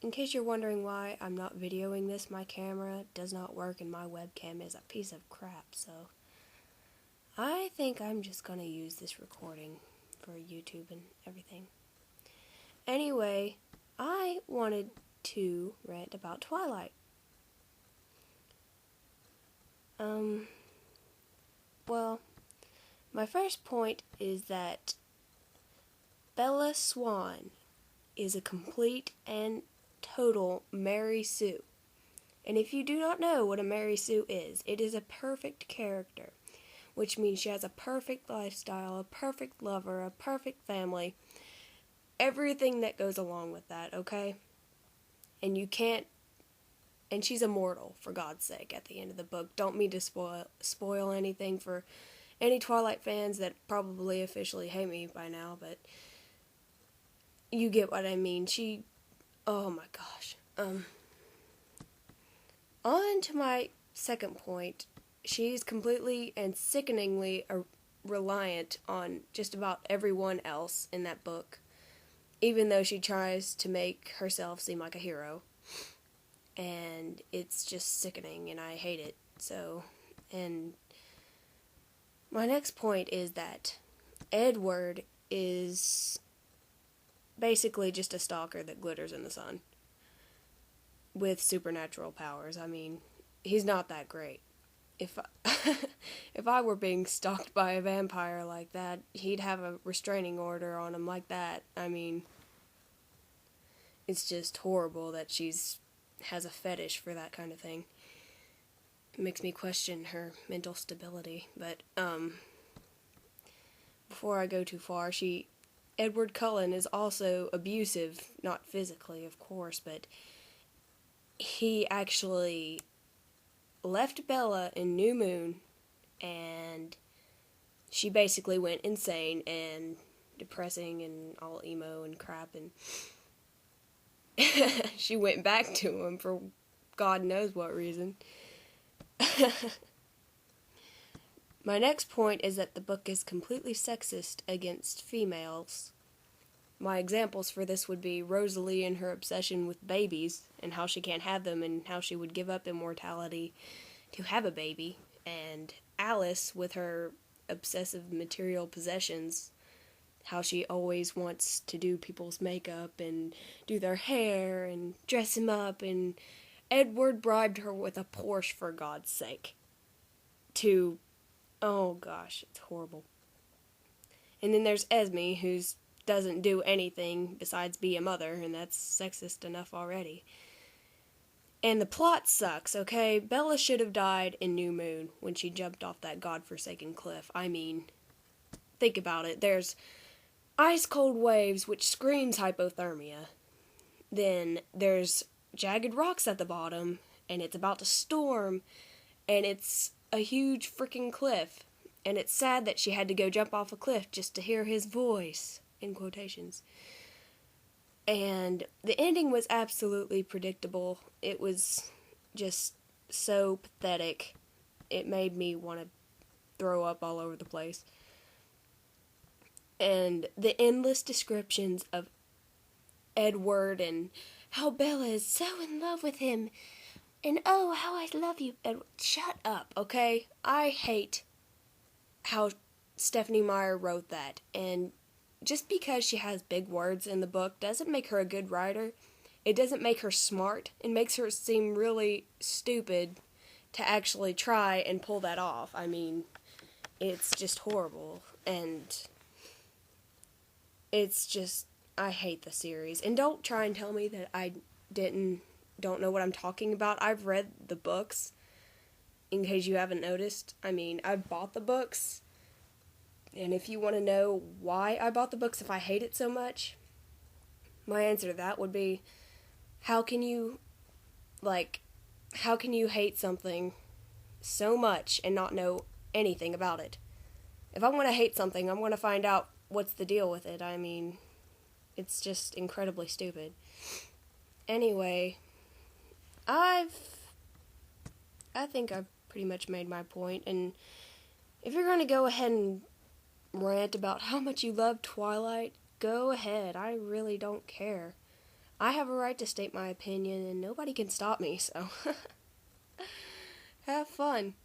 in case you're wondering why I'm not videoing this, my camera does not work and my webcam is a piece of crap, so I think I'm just gonna use this recording for YouTube and everything. Anyway, I wanted to rant about Twilight. Well, my first point is that Bella Swan is a complete and total Mary Sue. And if you do not know what a Mary Sue is, it is a perfect character, which means she has a perfect lifestyle, a perfect lover, a perfect family, everything that goes along with that, okay? And she's immortal, for God's sake, at the end of the book. Don't mean to spoil anything for any Twilight fans that probably officially hate me by now, but you get what I mean. Oh my gosh. On to my second point. She's completely and sickeningly reliant on just about everyone else in that book, even though she tries to make herself seem like a hero. And it's just sickening, and I hate it. And my next point is that Edward is basically just a stalker that glitters in the sun with supernatural powers. I mean, he's not that great. If I were being stalked by a vampire like that, he'd have a restraining order on him like that. I mean, it's just horrible that has a fetish for that kind of thing. It makes me question her mental stability. But before I go too far, Edward Cullen is also abusive, not physically, of course, but he actually left Bella in New Moon, and she basically went insane and depressing and all emo and crap, and she went back to him for God knows what reason. My next point is that the book is completely sexist against females. My examples for this would be Rosalie and her obsession with babies, and how she can't have them, and how she would give up immortality to have a baby, and Alice with her obsessive material possessions, how she always wants to do people's makeup and do their hair and dress them up, and Edward bribed her with a Porsche, for God's sake. Oh gosh, it's horrible. And then there's Esme, who doesn't do anything besides be a mother, and that's sexist enough already. And the plot sucks, okay? Bella should have died in New Moon when she jumped off that godforsaken cliff. I mean, think about it. There's ice-cold waves, which screams hypothermia. Then there's jagged rocks at the bottom, and it's about to storm, and it's a huge freaking cliff. And it's sad that she had to go jump off a cliff just to hear his voice, in quotations. And the ending was absolutely predictable. It was just so pathetic. It made me want to throw up all over the place. And the endless descriptions of Edward and how Bella is so in love with him. And oh, how I love you, Edward. Shut up, okay? I hate how Stephenie Meyer wrote that. And just because she has big words in the book doesn't make her a good writer. It doesn't make her smart. It makes her seem really stupid to actually try and pull that off. I mean, it's just horrible. And it's just, I hate the series. And don't try and tell me that I don't know what I'm talking about. I've read the books, in case you haven't noticed. I mean, I've bought the books. And if you want to know why I bought the books if I hate it so much, my answer to that would be, how can you hate something so much and not know anything about it? If I want to hate something, I'm going to find out what's the deal with it. I mean, it's just incredibly stupid. Anyway, I think I've pretty much made my point, and if you're going to go ahead and rant about how much you love Twilight, go ahead. I really don't care. I have a right to state my opinion, and nobody can stop me, so have fun.